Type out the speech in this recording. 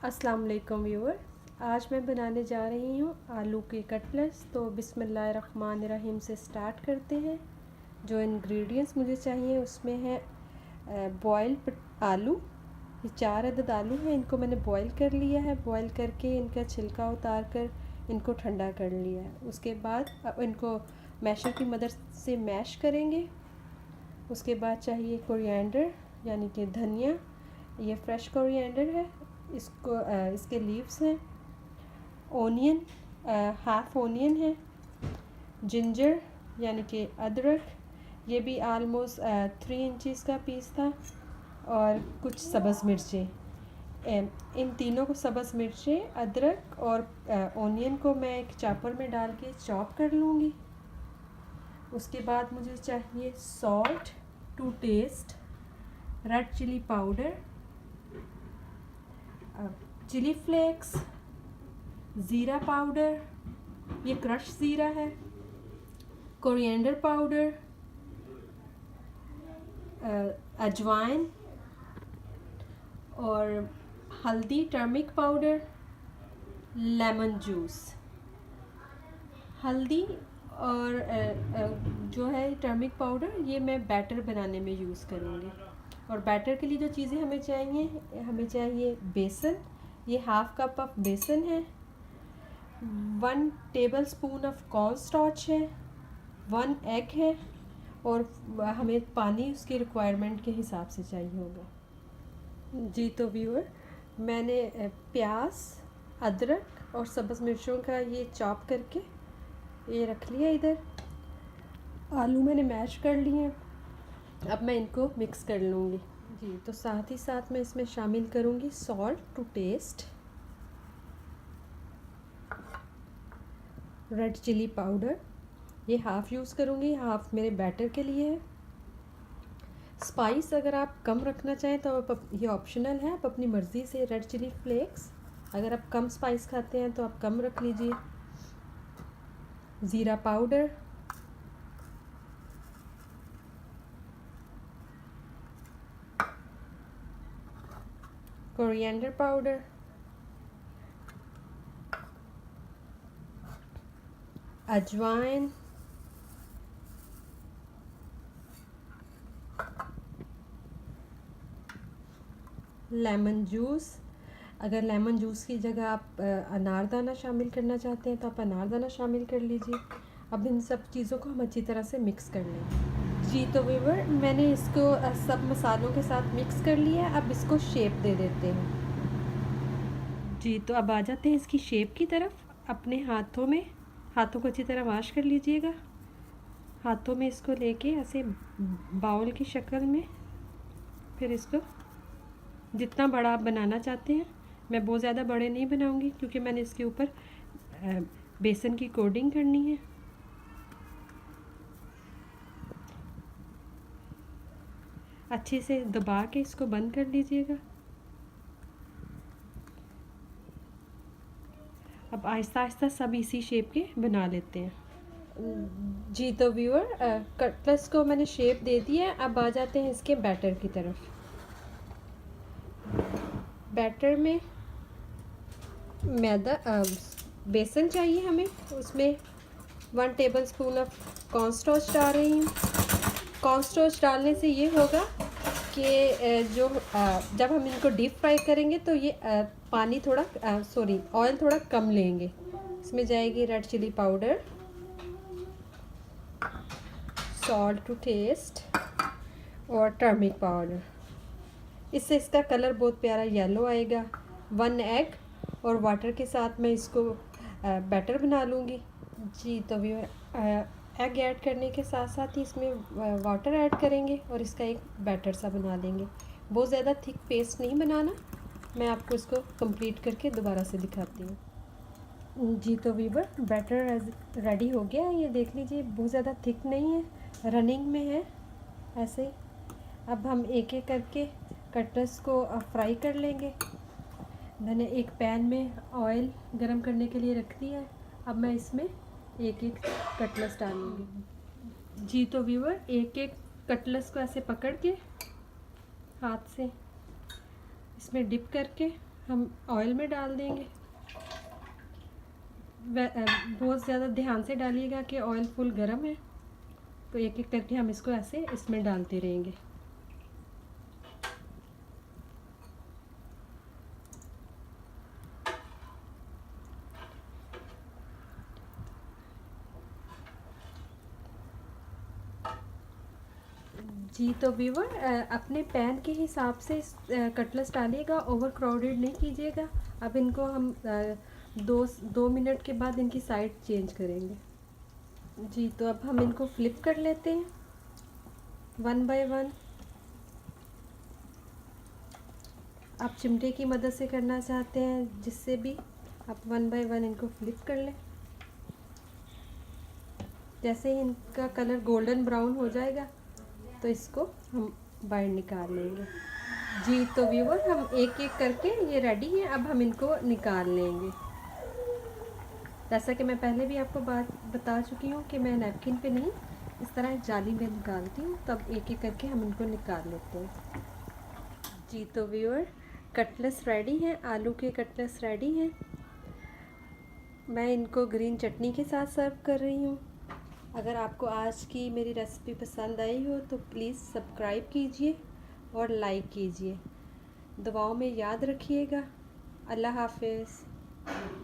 अस्सलाम वालेकुम व्यूअर। आज मैं बनाने जा रही हूँ आलू के कटलेट्स। तो बिस्मिल्लाहिर्रहमानिर्रहीम से स्टार्ट करते हैं। जो इंग्रेडिएंट्स मुझे चाहिए उसमें है बॉयल आलू। ये 4 अदद आलू हैं, इनको मैंने बॉयल कर लिया है। बॉयल करके इनका छिलका उतार कर इनको ठंडा कर लिया है। उसके बाद अब इनको मैशर की मदद से मैश करेंगे। उसके बाद चाहिए कोरिएंडर यानी कि धनिया। ये फ्रेश कोरिएंडर है, इसको इसके लीव्स हैं। ओनियन, हाफ ओनियन है। जिंजर यानी कि अदरक, ये भी आलमोस्ट 3 इंचज़ का पीस था। और कुछ सब्ज़ मिर्चें। इन तीनों को सब्ज़ मिर्चें, अदरक और ओनियन को मैं एक चॉपर में डाल के चॉप कर लूँगी। उसके बाद मुझे चाहिए salt to taste, red chilli powder, chilli flakes, ज़ीरा पाउडर, ये क्रश ज़ीरा है, कोरिएंडर पाउडर, अजवाइन और हल्दी, टर्मिक पाउडर, लेमन जूस। हल्दी और जो है टर्मिक पाउडर, ये मैं बैटर बनाने में यूज़ करूँगी। और बैटर के लिए जो चीज़ें हमें चाहिए बेसन। ये हाफ कप ऑफ बेसन है, 1 टेबलस्पून ऑफ कॉर्न स्टार्च है, 1 एग है। और हमें पानी उसकी रिक्वायरमेंट के हिसाब से चाहिए होगा। जी तो व्यूअर, मैंने प्याज, अदरक और सब्ज़ मिर्चों का ये चॉप करके ये रख लिया इधर। आलू मैंने मैश कर लिए, अब मैं इनको मिक्स कर लूँगी। जी तो साथ ही साथ मैं इसमें शामिल करूँगी salt to taste, red chilli powder, ये हाफ़ यूज़ करूँगी, हाफ़ मेरे बैटर के लिए है। स्पाइस अगर आप कम रखना चाहें तो ये ऑप्शनल है, आप अपनी मर्ज़ी से। रेड चिली फ्लेक्स, अगर आप कम स्पाइस खाते हैं तो आप कम रख लीजिए। ज़ीरा पाउडर, कोरिएंडर पाउडर, अजवाइन, लेमन जूस। अगर लेमन जूस की जगह आप अनारदाना शामिल करना चाहते हैं तो आप अनारदाना शामिल कर लीजिए। अब इन सब चीज़ों को हम अच्छी तरह से मिक्स कर लेंगे। जी तो व्यूअर, मैंने इसको सब मसालों के साथ मिक्स कर लिया है। अब इसको शेप दे देते हैं। जी तो अब आ जाते हैं इसकी शेप की तरफ। अपने हाथों को अच्छी तरह वॉश कर लीजिएगा। हाथों में इसको लेके ऐसे बाउल की शक्ल में, फिर इसको जितना बड़ा आप बनाना चाहते हैं। मैं बहुत ज़्यादा बड़े नहीं बनाऊंगी क्योंकि मैंने इसके ऊपर बेसन की कोटिंग करनी है। अच्छे से दबा के इसको बंद कर लीजिएगा। अब आहिस्ता आहिस्ता सब इसी शेप के बना लेते हैं। जी तो व्यूअर, कटलेट्स को मैंने शेप दे दिया है। अब आ जाते हैं इसके बैटर की तरफ। बैटर में बेसन चाहिए हमें। उसमें 1 टेबलस्पून ऑफ कॉर्न स्टार्च डाल रही हूँ। कॉर्न स्टार्च डालने से ये होगा कि जब हम इनको डीप फ्राई करेंगे तो ये ऑयल थोड़ा कम लेंगे। इसमें जाएगी red chilli powder, salt to taste और टर्मिक पाउडर। इससे इसका कलर बहुत प्यारा येलो आएगा। 1 एग और वाटर के साथ मैं इसको बैटर बना लूँगी। जी तो व्यूअर, एग ऐड करने के साथ साथ ही इसमें वाटर ऐड करेंगे और इसका एक बैटर सा बना लेंगे। बहुत ज़्यादा थिक पेस्ट नहीं बनाना। मैं आपको इसको कंप्लीट करके दोबारा से दिखाती हूँ। जी तो व्यूअर, बैटर रेडी हो गया। ये देख लीजिए, बहुत ज़्यादा थिक नहीं है, रनिंग में है ऐसे। अब हम एक एक करके कटलेट्स को फ्राई कर लेंगे। मैंने एक पैन में ऑयल गरम करने के लिए रख दिया है। अब मैं इसमें एक एक कटलेट्स डालूँगी। जी तो व्यूअर, एक एक कटलेट्स को ऐसे पकड़ के हाथ से इसमें डिप करके हम ऑयल में डाल देंगे। बहुत ज़्यादा ध्यान से डालिएगा कि ऑयल फुल गर्म है, तो एक एक करके हम इसको ऐसे इसमें डालते रहेंगे। जी तो व्यूवर, अपने पैन के हिसाब से कटलेट्स डालिएगा, ओवर क्राउडेड नहीं कीजिएगा। अब इनको हम 2 मिनट के बाद इनकी साइड चेंज करेंगे। जी तो अब हम इनको फ्लिप कर लेते हैं 1 बाय 1। आप चिमटे की मदद से करना चाहते हैं, जिससे भी आप 1 बाय 1 इनको फ्लिप कर लें। जैसे ही इनका कलर गोल्डन ब्राउन हो जाएगा तो इसको हम बाहर निकाल लेंगे। जी तो व्यूवर, हम एक एक करके, ये रेडी है, अब हम इनको निकाल लेंगे। जैसा कि मैं पहले भी आपको बात बता चुकी हूँ कि मैं नैपकिन पे नहीं, इस तरह जाली में निकालती हूँ, तब एक एक करके हम इनको निकाल लेते हैं। जी तो व्यूअर, कटलेट्स रेडी हैं, आलू के कटलेट्स रेडी हैं। मैं इनको ग्रीन चटनी के साथ सर्व कर रही हूँ। अगर आपको आज की मेरी रेसिपी पसंद आई हो तो प्लीज़ सब्सक्राइब कीजिए और लाइक कीजिए। दुआओं में याद रखिएगा। अल्लाह हाफ़िज़।